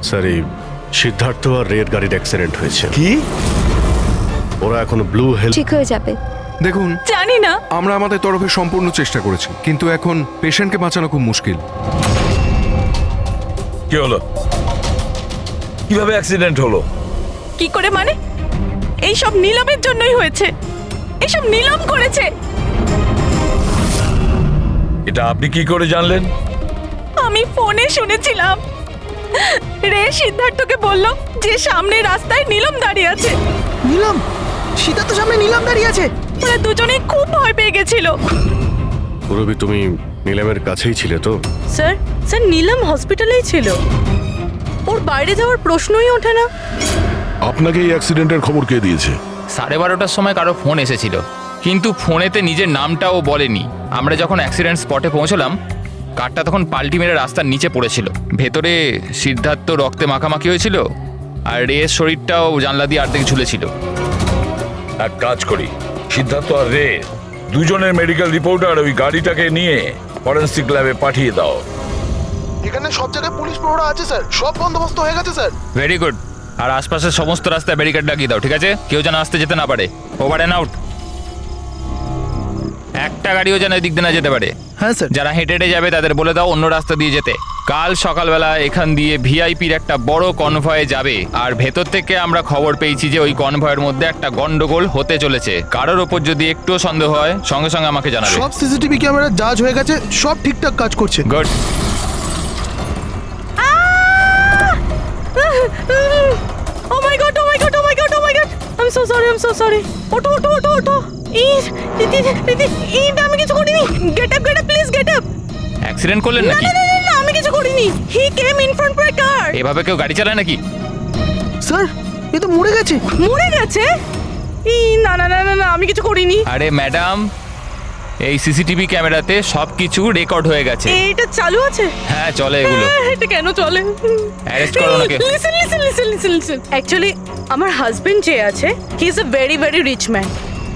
স্যার এই সিদ্ধার্থ আর রের গাড়ির অ্যাক্সিডেন্ট হয়েছে। কি? ওরা এখন ব্লু হেল। ঠিক হয়ে যাবে। দেখুন, জানি না, আমরা আমাদের তরফে সম্পূর্ণ চেষ্টা করেছি, কিন্তু এখন পেশেন্টকে বাঁচানো খুব মুশকিল। কি হলো? কিভাবে অ্যাক্সিডেন্ট হলো? কি করে মানে? এই সব নীলমের জন্যই হয়েছে, এইসব নীলম করেছে। এটা আপনি কি করে জানলেন? আমি ফোনে শুনেছিলাম, রে সিদ্ধার্থকে বলল যে সামনে রাস্তায় নীলম দাঁড়িয়ে আছে। নীলম? সিদ্ধার্থ সামনে নীলম দাঁড়িয়ে আছে? ওরা দুজনেই খুব ভয় পেয়ে গেছিল। পুরবি, তুমি নীলামের কাছেই ছিলে তো? স্যার, স্যার নীলম হসপিটালেই ছিল, ওর বাইরে যাওয়ার প্রশ্নই ওঠে না। আপনাকে এই অ্যাক্সিডেন্টের খবর কে দিয়েছে? 12:30টার সময় কারো ফোন এসেছিল, কিন্তু ফোনেতে নিজের নামটাও বলেনি। আমরা যখন অ্যাক্সিডেন্ট স্পটে পৌঁছলাম, কারটা তখন পাল্টি মেরে রাস্তার নিচে পড়েছিল। ভেতরে সিদ্ধার্থ রক্তে মাখামাখি হয়েছিল, আর রের শরীরটাও জানলা দিয়ে অর্ধেক ঝুলেছিল। এক কাজ করি, সিদ্ধার্থ আর রে দুজনের মেডিকেল রিপোর্ট আর ওই গাড়িটাকে নিয়ে ফরেন্সিক ল্যাবে পাঠিয়ে দাও। এখানে সব জায়গায় পুলিশ প্রহরা আছে স্যার, সব বন্দোবস্ত হয়ে গেছে স্যার। Very good. আর আশপাশের সমস্ত রাস্তায় ব্যারিকেড লাগিয়ে দাও, ঠিক আছে? কেউ যেন আসতে যেতে না পারে। Over and out. একটা গাড়িও যেন এদিক দিয়ে না যেতে পারে। হ্যাঁ স্যার। যারা হেঁটে হেঁটে যাবে তাদের বলে দাও অন্য রাস্তা দিয়ে যেতে। কাল সকালবেলা এখান দিয়ে ভিআইপির একটা বড় কনভয়ে যাবে, আর ভেতর থেকে আমরা খবর পেয়েছি যে ওই কনভয়ের মধ্যে একটা গন্ডগোল হতে চলেছে। কারোর ওপর যদি একটুও সন্দেহ হয় সঙ্গে সঙ্গে আমাকে জানাবে। সব সিসিটিভি ক্যামেরা জাজ হয়ে গেছে, সব ঠিকঠাক কাজ করছে। Good. Oh my god, oh my god, oh my god, oh my god. I'm so sorry, I'm so sorry. ওঠো ওঠো ওঠো ওঠো। এটা আমি কিছু করিনি। Get up, please get up. Accident করলেন না নাকি? না না না, আমি কিছু করিনি। He came in front of my car. এভাবে কেউ গাড়ি চালায় নাকি? স্যার, এ তো মরে গেছে। মরে গেছে? না না না না না, আমি কিছু করিনি। আরে ম্যাডাম, এই সিসিটিভি ক্যামেরাতে সবকিছু রেকর্ড হয়ে গেছে। এটা চালু আছে? হ্যাঁ চলে এগুলো। এটা কেন চলে? অ্যারেস্ট করো ওনাকে। লিসেন। অ্যাকচুয়ালি আমার হাজবেন্ড যে আছে, he is a very very rich man.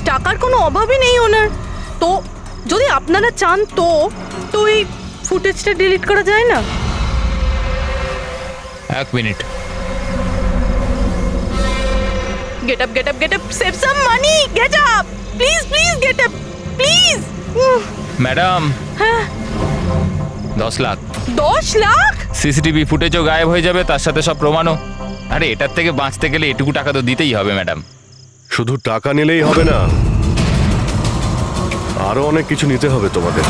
টাকার কোনো অভাবই নেই ওনার। তো যদি আপনারা চান তো এই ফুটেজটা ডিলিট করা যায় না? এক minute. Get up, save some money, get up, please, get up, please. Madam, 10 lakh. 10 lakh? CCTV ফুটেজও গায়েব হয়ে যাবে, তার সাথে সব প্রমাণও। আরে এটার থেকে বাঁচতে গেলে এটুকু টাকা তো দিতেই হবে ম্যাডাম। শুধু টাকা নিলেই হবে না, আরো অনেক কিছু নিতে হবে তোমাদের।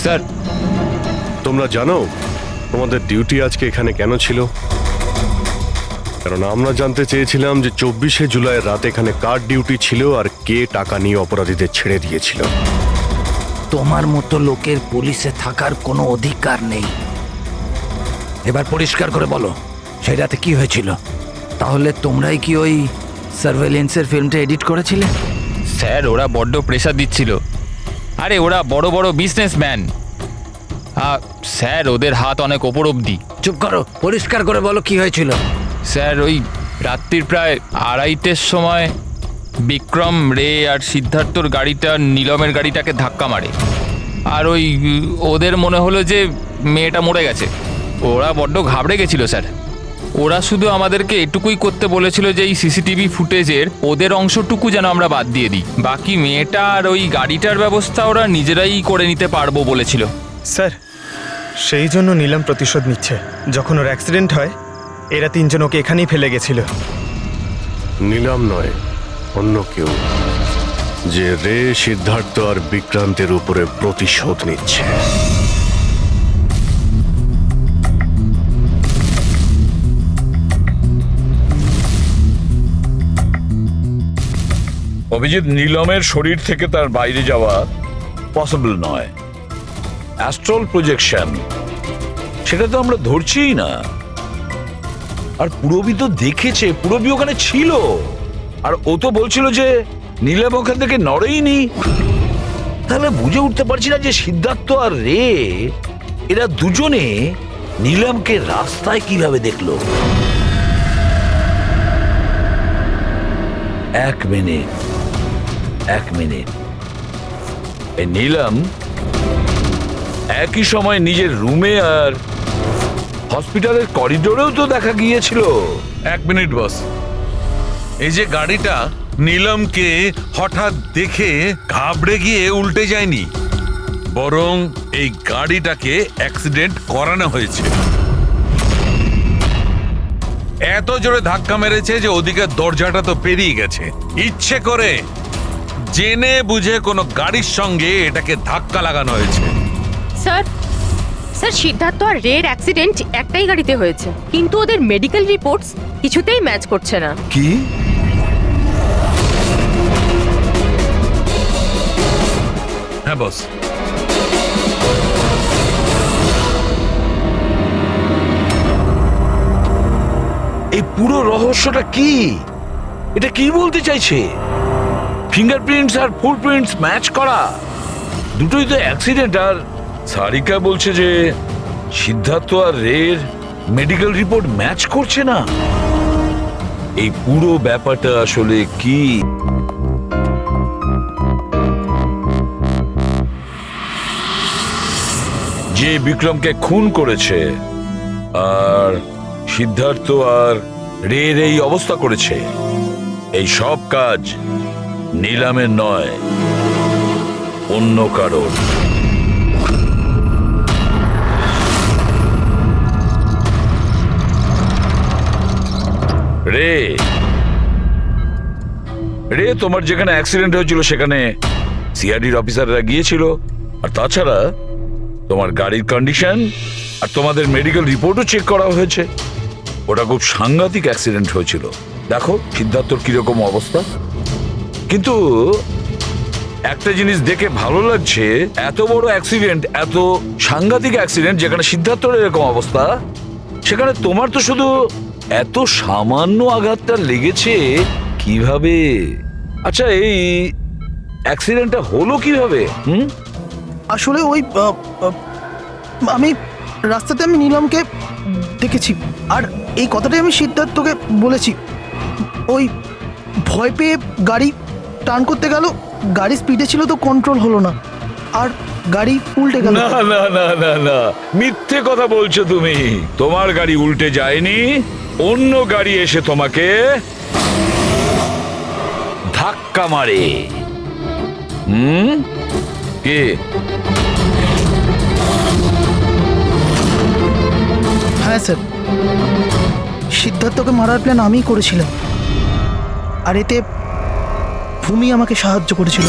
স্যার, তোমরা জানো তোমাদের ডিউটি আজকে এখানে কেন ছিল? কারণ আমরা জানতে চেয়েছিলাম যে 24শে জুলাই রাতে এখানে কার ডিউটি ছিল আর কে টাকা নিয়ে অপরাধীদের ছেড়ে দিয়েছিল। তোমার মতো লোকের পুলিশে থাকার কোনো অধিকার নেই। এবার পরিষ্কার করে বলো, সেই রাতে কি হয়েছিল? তাহলে তোমরাই কি ওই সার্ভেলেন্সের ফিল্মটা এডিট করেছিলে? স্যার, ওরা বড্ড প্রেশার দিচ্ছিল। আরে ওরা বড় বড় বিজনেসম্যান। স্যার, ওদের হাত অনেক ওপর অবধি। চুপ করো, পরিষ্কার করে বলো কি হয়েছিল। স্যার, ওই রাত্রির প্রায় 2:30টার সময় বিক্রম, রে আর সিদ্ধার্থর গাড়িটা নীলমের গাড়িটাকে ধাক্কা মারে। আর ওদের মনে হলো যে মেয়েটা মরে গেছে। ওরা বড্ড ঘাবড়ে গেছিল স্যার। ওরা শুধু আমাদেরকে এটুকুই করতে বলেছিল যে এই সিসিটিভি ফুটেজের ওদের অংশটুকু যেন আমরা বাদ দিয়ে দিই, বাকি মেয়েটা আর ওই গাড়িটার ব্যবস্থা ওরা নিজেরাই করে নিতে পারবো বলেছিল। স্যার, সেই জন্য নীলম প্রতিশোধ নিচ্ছে। যখন ওর অ্যাক্সিডেন্ট হয় এরা তিনজন ওকে এখানেই ফেলে গেছিল। নিলাম নয়, অন্য কেউ, যে রে, সিদ্ধার্থ আর বিক্রান্তের উপরে প্রতিশোধ নিচ্ছে। অভিজিৎ, নীলমের শরীর থেকে তার বাইরে যাওয়া পসিবল নয়। অ্যাস্ট্রাল প্রজেকশন, সেটা তো আমরা ধরছিই না। আর পুরবী তো দেখেছে, পুরবী ওখানে ছিল, আর ও তো বলছিল যে নীলম ওখান থেকে নড়েইনি। তাহলে বুঝে উঠতে পারছি না যে সিদ্ধার্থ আর রে, এরা দুজনে নীলমকে রাস্তায় কিভাবে দেখলো। এক মিনিট, এই নীলম একই সময় নিজের রুমে আর হসপিটালের করিডোরেও তো দেখা গিয়েছিল। 1 মিনিট বস, এই যে গাড়িটা নীলমকে হঠাৎ দেখে ঘাবড়ে গিয়ে উল্টে যায়নি, বরং এই গাড়িটাকে অ্যাক্সিডেন্ট করানো হয়েছে। এত জোরে ধাক্কা মেরেছে যে ওদিকে দরজাটা তো পেরিয়ে গেছে। ইচ্ছে করে জেনে বুঝে কোনো গাড়ির সঙ্গে এটাকে ধাক্কা লাগানো হয়েছে। স্যার, সিদ্ধার্থ আর রের অ্যাক্সিডেন্ট একটাই গাড়িতে হয়েছে, কিন্তু ওদের মেডিকেল রিপোর্টস কিছুতেই ম্যাচ করছে না। কি? হ্যাঁ বস, এই পুরো রহস্যটা কি? এটা কি বলতে চাইছে? ফিঙ্গারপ্রিন্টস আর ফুটপ্রিন্টস ম্যাচ করা, দুটোই তো অ্যাক্সিডেন্ট। আর সারিকা বলছে যে সিদ্ধার্থ আর রের মেডিকেল রিপোর্ট ম্যাচ করছে না। এই পুরো ব্যাপারটা আসলে কি? যে বিক্রমকে খুন করেছে আর সিদ্ধার্থ আর রের এই অবস্থা করেছে, এই সব কাজ নীলামের নয়, অন্য কারণ। রে তোমার যেখানে অ্যাক্সিডেন্ট হয়েছিল সেখানে সিআইডির অফিসাররা গিয়েছিল। আর তাছাড়া তোমার গাড়ির কন্ডিশন আর তোমাদের মেডিকেল রিপোর্টও চেক করা হয়েছে। ওটা খুব সাংঘাতিক অ্যাক্সিডেন্ট হয়েছিল। দেখো সিদ্ধার্থর কিরকম অবস্থা। কিন্তু একটা জিনিস দেখে ভালো লাগছে, এত বড় অ্যাক্সিডেন্ট, এত সাংঘাতিক অ্যাক্সিডেন্ট যেখানে সিদ্ধার্থর এরকম অবস্থা, সেখানে তোমার তো শুধু এত সামান্য আঘাতটা লেগেছে কিভাবে? আচ্ছা, এই অ্যাক্সিডেন্টটা হলো কিভাবে? আসলে ওই আমি রাস্তাতে নীলমকে দেখেছি, আর এই কথাটাই আমি সিদ্ধার্থকে বলেছি। ওই ভয় পেয়ে গাড়ি টার্ন করতে গেল, গাড়ি স্পিডে ছিল তো কন্ট্রোল হলো না, আর গাড়ি উল্টে গেল। না না না না না, মিথ্যে কথা বলছো তুমি। তোমার গাড়ি উল্টে যায়নি, অন্য গাড়ি এসে তোমাকে ধাক্কা মারে। কে? হ্যাঁ স্যার, সিদ্ধার্থকে মারার প্ল্যান আমিই করেছিলাম, আর এতে ভূমি আমাকে সাহায্য করেছিল।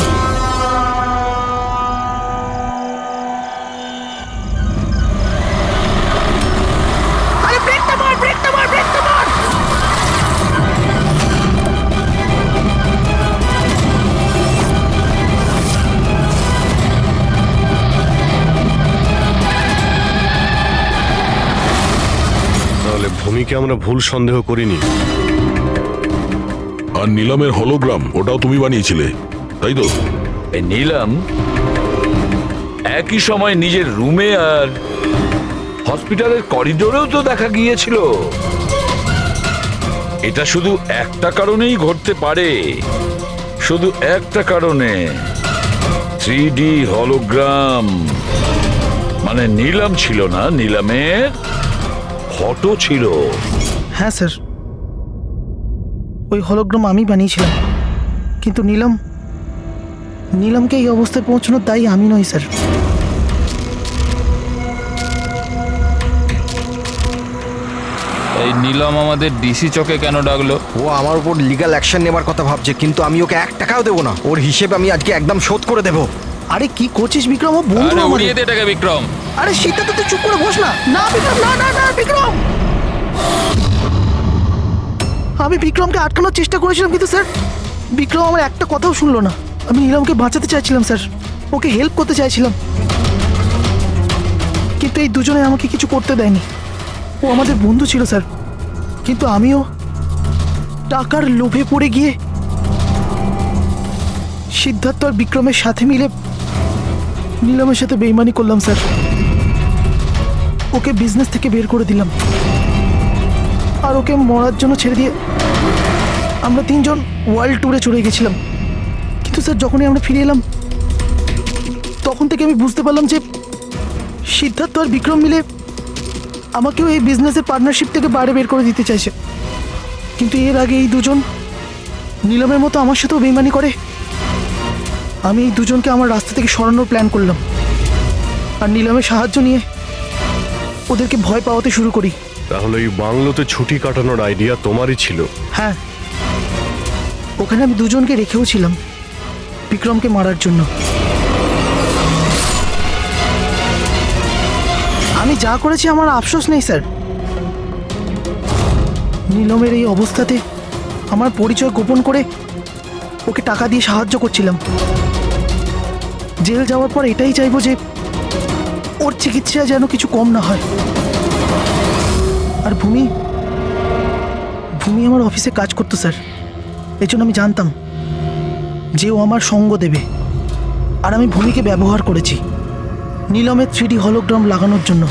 তাহলে ভূমিকে আমরা ভুল সন্দেহ করিনি। আর নীলমের হলোগ্রাম, ওটাও তুমি বানিয়েছিলে, তাই তো? নীলম একই সময় নিজের রুমে আর হসপিটালের করিডোরেও তো দেখা গিয়েছিল। এটা শুধু একটা কারণেই ঘটতে পারে, শুধু একটা কারণে। 3D হলোগ্রাম মানে নিলাম ছিল না, নিলামের ফটো ছিল। হ্যাঁ স্যার, ওই হলোগ্রাম আমি বানিয়েছিলাম, কিন্তু নীলামকে এই অবস্থায় পৌঁছানোর দায়ী আমি নই স্যার। এই নীলম আমাদের ডিসি চকে কেন ডাকলো? ও আমার উপর লিগ্যাল অ্যাকশন নেবার কথা ভাবছে, কিন্তু আমি ওকে 1 টাকাও দেবো না। ওর হিসেব আমি আজকে একদম শোধ করে দেবো। আরে কি করছিস বিক্রম? ও বন্ধু আরে আমাদের। উড়িয়ে দে এটাকে বিক্রম। আরে সেটা তো তুই চুপ করে বস না। না বিক্রম, না না না বিক্রম। আমি বিক্রমকে আটকানোর চেষ্টা করেছিলাম, কিন্তু স্যার বিক্রম আমার একটা কথাও শুনলো না। আমি নীলমকে বাঁচাতে চাইছিলাম স্যার, ওকে হেল্প করতে চাইছিলাম, কিন্তু এই দুজনে আমাকে কিছু করতে দেয়নি। ও আমাদের বন্ধু ছিল স্যার, কিন্তু আমিও টাকার লোভে পড়ে গিয়ে সিদ্ধার্থ আর বিক্রমের সাথে মিলে নীলমের সাথে বেইমানি করলাম স্যার। ওকে বিজনেস থেকে বের করে দিলাম আর ওকে মরার জন্য ছেড়ে দিয়ে আমরা 3 জন ওয়ার্ল্ড ট্যুরে চলে গেছিলাম। কিন্তু স্যার যখনই আমরা ফিরে এলাম তখন থেকে আমি বুঝতে পারলাম যে সিদ্ধার্থ আর বিক্রম মিলে আমাকেও এই বিজনেসের পার্টনারশিপ থেকে বাইরে বের করে দিতে চাইছে। কিন্তু এর আগে এই দুজন নীলমের মতো আমার সাথেও বেইমানি করে। আমি এই দুজনকে আমার রাস্তা থেকে সরানোর প্ল্যান করলাম আর নীলমের সাহায্য নিয়ে ওদেরকে ভয় পাওয়াতে শুরু করি। তাহলে এই বাংলোতে ছুটি কাটানোর আইডিয়া তোমারই ছিল? হ্যাঁ, ওখানে আমি দুজনকে রেখেও ছিলাম বিক্রমকে মারার জন্য। আমি যা করেছি আমার আফসোস নেই স্যার। নীলমের এই অবস্থাতে আমার পরিচয় গোপন করে ওকে টাকা দিয়ে সাহায্য করছিলাম। জেল যাওয়ার পর এটাই চাইবো যে ওর চিকিৎসায় যেন কিছু কম না হয়। আর ভূমি আমার অফিসে কাজ করতো স্যার, এই জন্য আমি জানতাম যে ও আমার সঙ্গ দেবে। আর আমি ভূমিকে ব্যবহার করেছি নীলমের 3D হলোগ্রাম লাগানোর জন্য।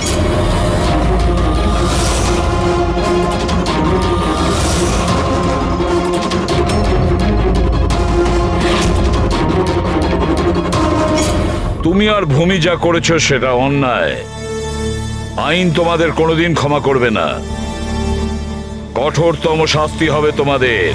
তুমি আর ভূমি যা করেছো সেটা অন্যায়। আইন তোমাদের কোনোদিন ক্ষমা করবে না, কঠোরতম শাস্তি হবে তোমাদের।